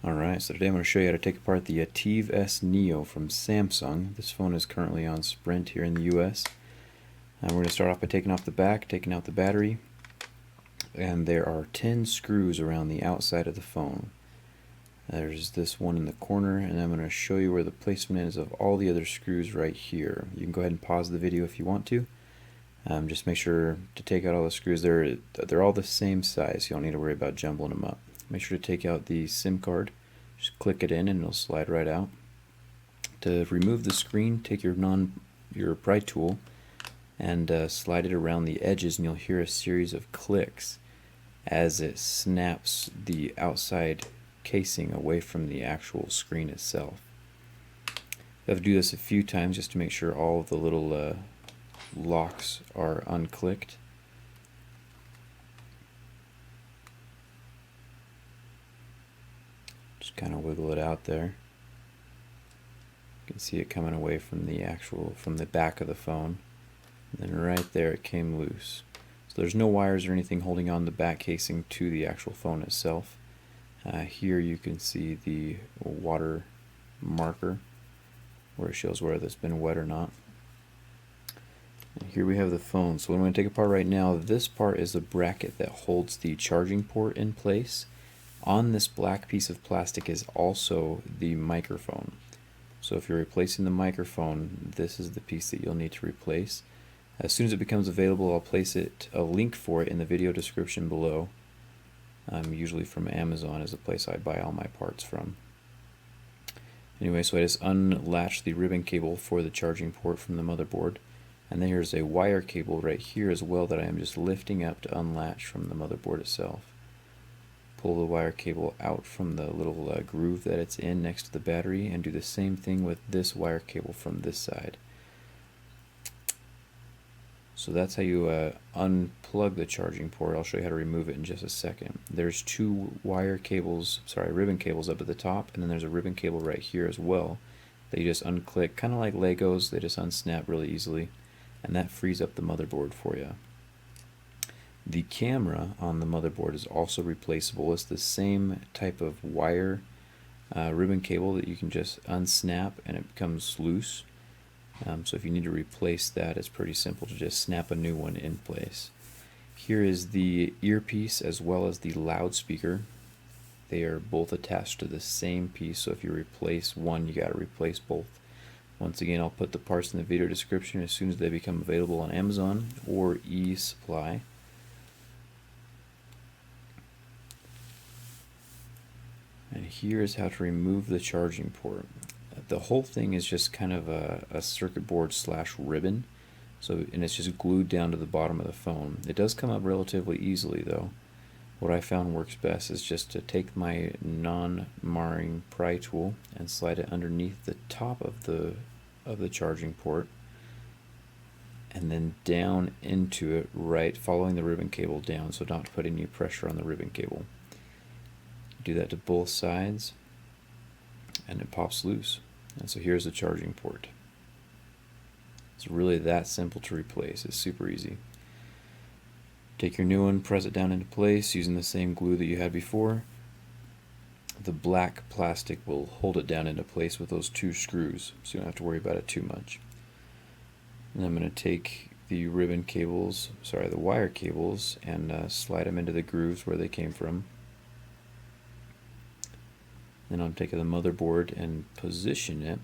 Alright, so today I'm going to show you how to take apart the Ativ S Neo from Samsung. This phone is currently on Sprint here in the US. We're going to start off by taking off the back, taking out the battery, and there are 10 screws around the outside of the phone. There's this one in the corner, and I'm going to show you where the placement is of all the other screws right here. You can go ahead and pause the video if you want to. Just make sure to take out all the screws. They're all the same size, so you don't need to worry about jumbling them up. Make sure to take out the SIM card. Just click it in and it'll slide right out. To remove the screen, take your pry tool and slide it around the edges, and you'll hear a series of clicks as it snaps the outside casing away from the actual screen itself. You have to do this a few times just to make sure all of the little locks are unclicked. Just kind of wiggle it out there. You can see it coming away from the back of the phone. And then right there it came loose. So there's no wires or anything holding on the back casing to the actual phone itself. Here you can see the water marker where it shows whether it's been wet or not. And here we have the phone. So what I'm going to take apart right now, this part is the bracket that holds the charging port in place. On this black piece of plastic is also the microphone. So if you're replacing the microphone, this is the piece that you'll need to replace. As soon as it becomes available, I'll place a link for it in the video description below. Usually from Amazon is the place I buy all my parts from. Anyway, so I just unlatched the ribbon cable for the charging port from the motherboard. And then here's a wire cable right here as well that I am just lifting up to unlatch from the motherboard itself. Pull the wire cable out from the little groove that it's in next to the battery, and do the same thing with this wire cable from this side. So that's how you unplug the charging port. I'll show you how to remove it in just a second. There's two ribbon cables up at the top, and then there's a ribbon cable right here as well that you just unclick, kind of like Legos. They just unsnap really easily, and that frees up the motherboard for you. The camera on the motherboard is also replaceable. It's the same type of wire ribbon cable that you can just unsnap and it becomes loose. So if you need to replace that, it's pretty simple to just snap a new one in place. Here is the earpiece as well as the loudspeaker. They are both attached to the same piece, so if you replace one, you got to replace both. Once again, I'll put the parts in the video description as soon as they become available on Amazon or eSupply. And here is how to remove the charging port. The whole thing is just kind of a circuit board slash ribbon, and it's just glued down to the bottom of the phone. It does come up relatively easily though. What I found works best is just to take my non-marring pry tool and slide it underneath the top of the charging port, and then down into it, right following the ribbon cable down, so not to put any pressure on the ribbon cable. Do that to both sides and it pops loose. And so here's the charging port. It's really that simple to replace. It's super easy. Take your new one, press it down into place using the same glue that you had before. The black plastic will hold it down into place with those two screws, so you don't have to worry about it too much. And I'm going to take the wire cables, and slide them into the grooves where they came from. Then I'm taking the motherboard and position it,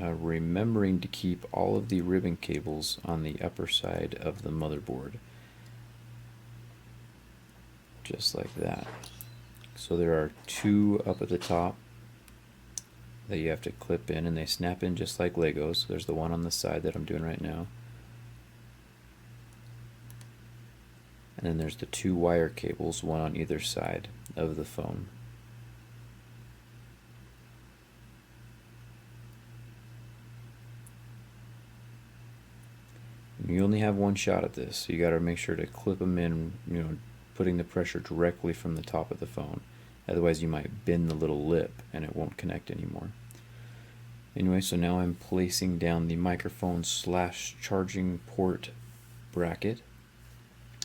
remembering to keep all of the ribbon cables on the upper side of the motherboard. Just like that. So there are two up at the top that you have to clip in, and they snap in just like Legos. There's the one on the side that I'm doing right now. And then there's the two wire cables, one on either side of the phone. You only have one shot at this, so you got to make sure to clip them in, putting the pressure directly from the top of the phone. Otherwise you might bend the little lip and it won't connect anymore. Anyway, so now I'm placing down the microphone slash charging port bracket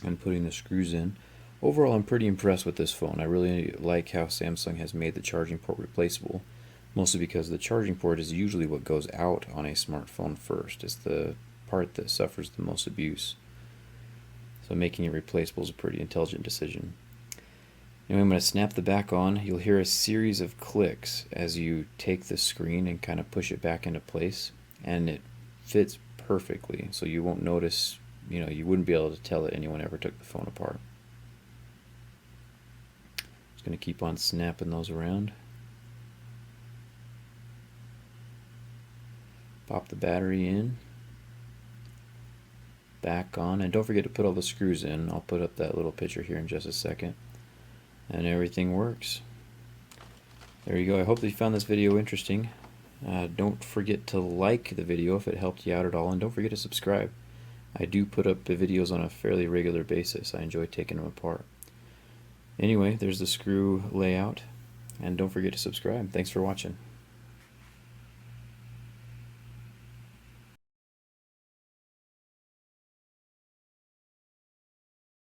and putting the screws in. overall, I'm pretty impressed with this phone. I really like how Samsung has made the charging port replaceable, mostly because the charging port is usually what goes out on a smartphone first. It's the part that suffers the most abuse. So making it replaceable is a pretty intelligent decision. Anyway, I'm going to snap the back on. You'll hear a series of clicks as you take the screen and kind of push it back into place, and it fits perfectly, so you won't notice, you wouldn't be able to tell that anyone ever took the phone apart. Just going to keep on snapping those around. Pop the battery in, back on, and don't forget to put all the screws in. I'll put up that little picture here in just a second. And everything works. There you go. I hope that you found this video interesting. Don't forget to like the video if it helped you out at all, and don't forget to subscribe. I do put up the videos on a fairly regular basis. I enjoy taking them apart. Anyway, there's the screw layout, and don't forget to subscribe. Thanks for watching.